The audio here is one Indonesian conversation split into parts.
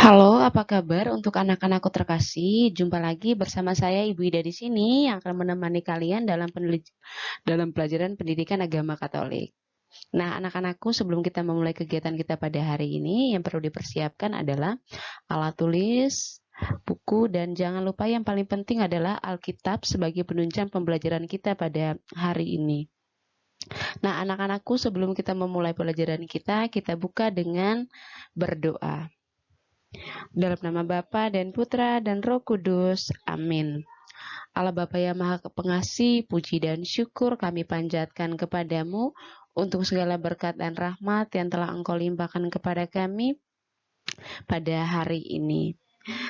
Halo, apa kabar untuk anak-anakku terkasih? Jumpa lagi bersama saya Ibu Ida di sini yang akan menemani kalian dalam pelajaran pendidikan agama Katolik. Nah, anak-anakku, sebelum kita memulai kegiatan kita pada hari ini, yang perlu dipersiapkan adalah alat tulis, buku, dan jangan lupa yang paling penting adalah Alkitab sebagai penunjang pembelajaran kita pada hari ini. Nah, anak-anakku, sebelum kita memulai pelajaran kita buka dengan berdoa. Dalam nama Bapa dan Putra dan Roh Kudus. Amin. Allah Bapa yang Maha Pengasih, puji dan syukur kami panjatkan kepadamu untuk segala berkat dan rahmat yang telah Engkau limpahkan kepada kami pada hari ini.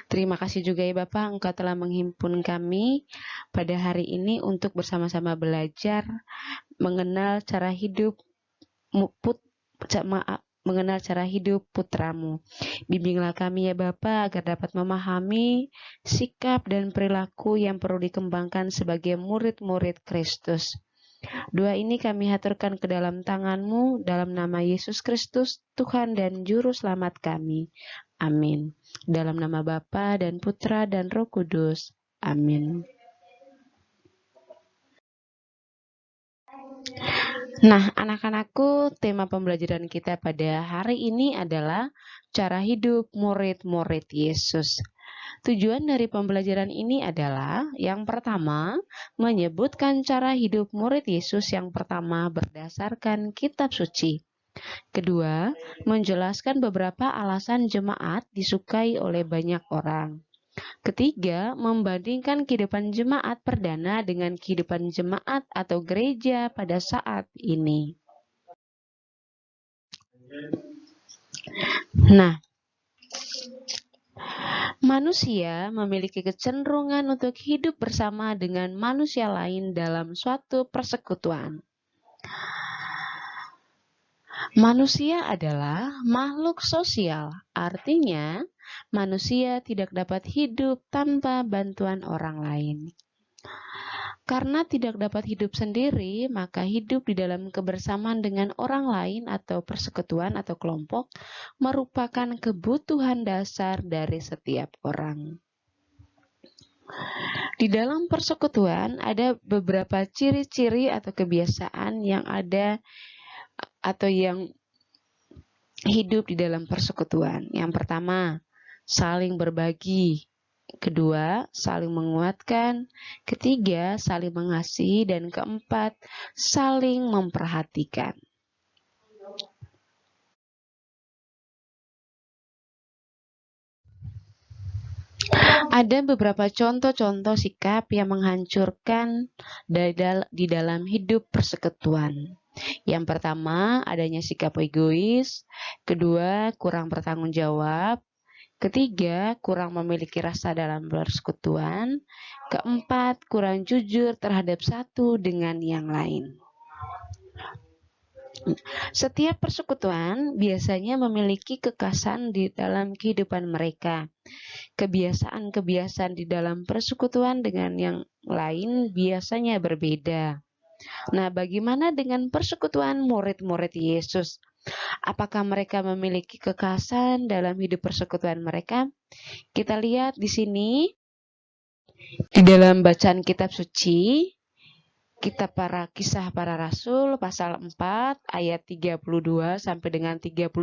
Terima kasih juga ya Bapak, Engkau telah menghimpun kami pada hari ini untuk bersama-sama belajar mengenal cara hidup mengenal cara hidup putramu. Bimbinglah kami ya Bapa agar dapat memahami sikap dan perilaku yang perlu dikembangkan sebagai murid-murid Kristus. Doa ini kami haturkan ke dalam tangan-Mu dalam nama Yesus Kristus, Tuhan dan Juru Selamat kami. Amin. Dalam nama Bapa dan Putra dan Roh Kudus. Amin. Nah, anak-anakku, tema pembelajaran kita pada hari ini adalah cara hidup murid-murid Yesus. Tujuan dari pembelajaran ini adalah yang pertama, menyebutkan cara hidup murid Yesus yang pertama berdasarkan kitab suci. Kedua, menjelaskan beberapa alasan jemaat disukai oleh banyak orang. Ketiga, membandingkan kehidupan jemaat perdana dengan kehidupan jemaat atau gereja pada saat ini. Nah, manusia memiliki kecenderungan untuk hidup bersama dengan manusia lain dalam suatu persekutuan. Manusia adalah makhluk sosial, artinya manusia tidak dapat hidup tanpa bantuan orang lain. Karena tidak dapat hidup sendiri, maka hidup di dalam kebersamaan dengan orang lain atau persekutuan atau kelompok merupakan kebutuhan dasar dari setiap orang. Di dalam persekutuan ada beberapa ciri-ciri atau kebiasaan yang ada atau yang hidup di dalam persekutuan. Yang pertama, saling berbagi. Kedua, saling menguatkan. Ketiga, saling mengasihi. Dan keempat, saling memperhatikan. Ada beberapa contoh-contoh sikap yang menghancurkan di dalam hidup persekutuan. Yang pertama, adanya sikap egois. Kedua, kurang bertanggung jawab. Ketiga, kurang memiliki rasa dalam persekutuan. Keempat, kurang jujur terhadap satu dengan yang lain. Setiap persekutuan biasanya memiliki kekhasan di dalam kehidupan mereka. Kebiasaan-kebiasaan di dalam persekutuan dengan yang lain biasanya berbeda. Nah, bagaimana dengan persekutuan murid-murid Yesus? Apakah mereka memiliki kekhasan dalam hidup persekutuan mereka? Kita lihat di sini di dalam bacaan kitab suci, kitab Kisah Para Rasul pasal 4 ayat 32 sampai dengan 37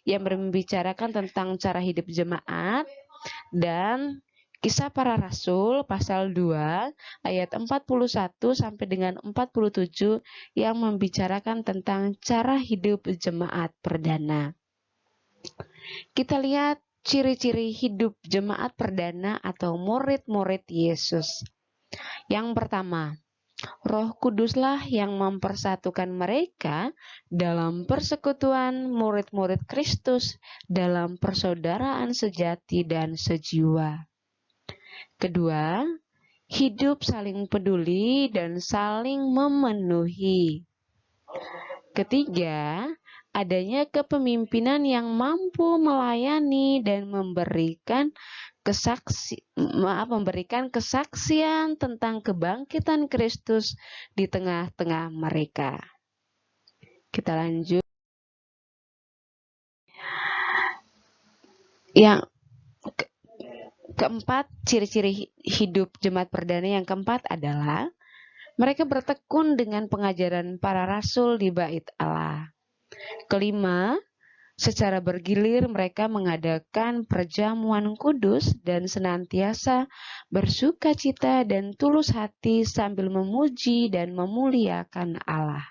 yang membicarakan tentang cara hidup jemaat, dan Kisah Para Rasul pasal 2 ayat 41 sampai dengan 47 yang membicarakan tentang cara hidup jemaat perdana. Kita lihat ciri-ciri hidup jemaat perdana atau murid-murid Yesus. Yang pertama, Roh Kuduslah yang mempersatukan mereka dalam persekutuan murid-murid Kristus dalam persaudaraan sejati dan sejiwa. Kedua, hidup saling peduli dan saling memenuhi. Ketiga, adanya kepemimpinan yang mampu melayani dan memberikan kesaksian tentang kebangkitan Kristus di tengah-tengah mereka. Kita lanjut. Yang keempat, ciri-ciri hidup jemaat perdana yang keempat adalah mereka bertekun dengan pengajaran para rasul di bait Allah. Kelima, secara bergilir mereka mengadakan perjamuan kudus dan senantiasa bersukacita dan tulus hati sambil memuji dan memuliakan Allah.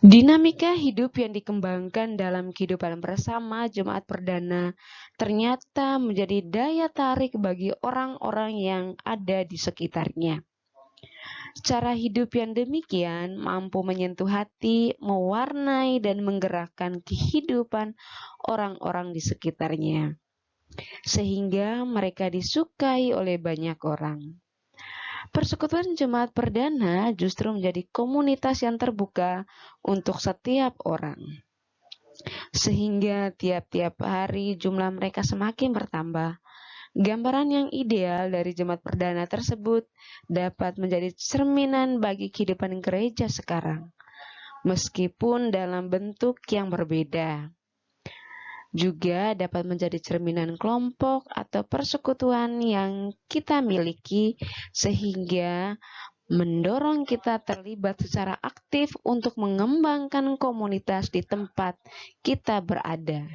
Dinamika hidup yang dikembangkan dalam kehidupan bersama jemaat perdana ternyata menjadi daya tarik bagi orang-orang yang ada di sekitarnya. Cara hidup yang demikian mampu menyentuh hati, mewarnai dan menggerakkan kehidupan orang-orang di sekitarnya, sehingga mereka disukai oleh banyak orang. Persekutuan jemaat perdana justru menjadi komunitas yang terbuka untuk setiap orang, sehingga tiap-tiap hari jumlah mereka semakin bertambah. Gambaran yang ideal dari jemaat perdana tersebut dapat menjadi cerminan bagi kehidupan gereja sekarang, meskipun dalam bentuk yang berbeda. Juga dapat menjadi cerminan kelompok atau persekutuan yang kita miliki, sehingga mendorong kita terlibat secara aktif untuk mengembangkan komunitas di tempat kita berada.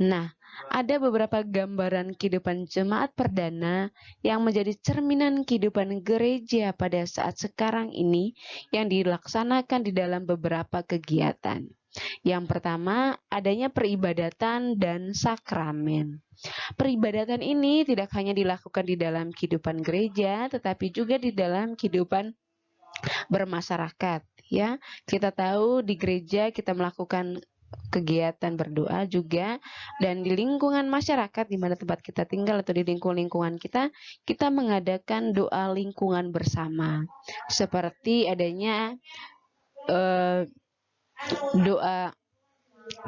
Nah, ada beberapa gambaran kehidupan jemaat perdana yang menjadi cerminan kehidupan gereja pada saat sekarang ini yang dilaksanakan di dalam beberapa kegiatan. Yang pertama, adanya peribadatan dan sakramen. Peribadatan ini tidak hanya dilakukan di dalam kehidupan gereja, tetapi juga di dalam kehidupan bermasyarakat. Ya, kita tahu di gereja kita melakukan kegiatan berdoa juga, dan di lingkungan masyarakat di mana tempat kita tinggal atau di lingkungan kita mengadakan doa lingkungan bersama, seperti adanya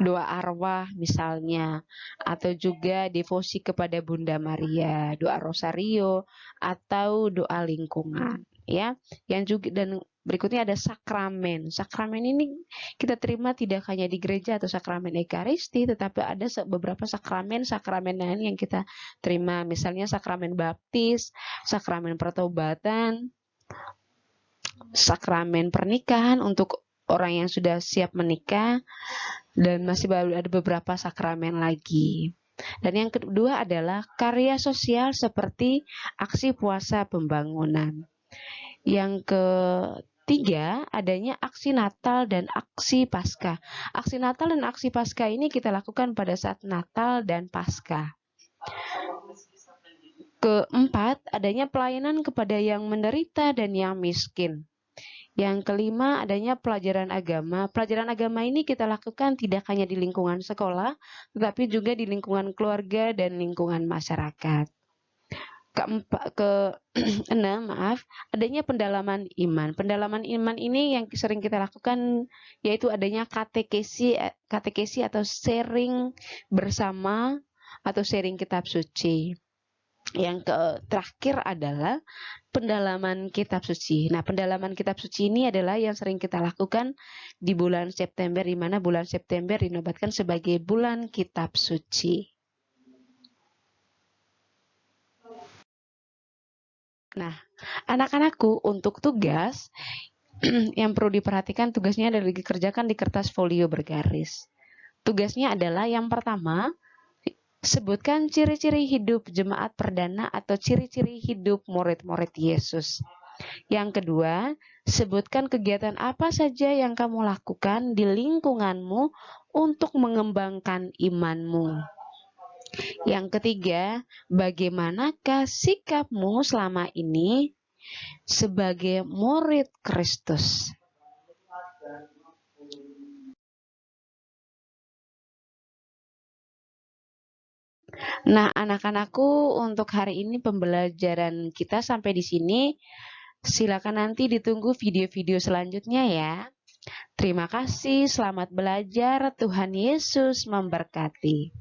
doa arwah misalnya, atau juga devosi kepada Bunda Maria, doa rosario, atau doa lingkungan, ya. Yang juga, dan berikutnya ada sakramen. Sakramen ini kita terima tidak hanya di gereja atau sakramen ekaristi, tetapi ada beberapa sakramen lain yang kita terima, misalnya sakramen baptis, sakramen pertobatan, sakramen pernikahan untuk orang yang sudah siap menikah, dan masih ada beberapa sakramen lagi. Dan yang kedua adalah karya sosial seperti aksi puasa pembangunan. Yang ketiga, adanya aksi Natal dan aksi Paskah. Aksi Natal dan aksi Paskah ini kita lakukan pada saat Natal dan Paskah. Keempat, adanya pelayanan kepada yang menderita dan yang miskin. Yang kelima, adanya pelajaran agama. Pelajaran agama ini kita lakukan tidak hanya di lingkungan sekolah, tetapi juga di lingkungan keluarga dan lingkungan masyarakat. Keenam, adanya pendalaman iman. Pendalaman iman ini yang sering kita lakukan yaitu adanya katekesi atau sharing bersama atau sharing kitab suci. Yang terakhir adalah pendalaman kitab suci. Nah, pendalaman kitab suci ini adalah yang sering kita lakukan di bulan September, di mana bulan September dinobatkan sebagai bulan kitab suci. Nah, anak-anakku, untuk tugas yang perlu diperhatikan, tugasnya adalah dikerjakan di kertas folio bergaris. Tugasnya adalah yang pertama, sebutkan ciri-ciri hidup jemaat perdana atau ciri-ciri hidup murid-murid Yesus. Yang kedua, sebutkan kegiatan apa saja yang kamu lakukan di lingkunganmu untuk mengembangkan imanmu. Yang ketiga, bagaimanakah sikapmu selama ini sebagai murid Kristus? Nah, anak-anakku, untuk hari ini pembelajaran kita sampai di sini. Silakan nanti ditunggu video-video selanjutnya ya. Terima kasih, selamat belajar. Tuhan Yesus memberkati.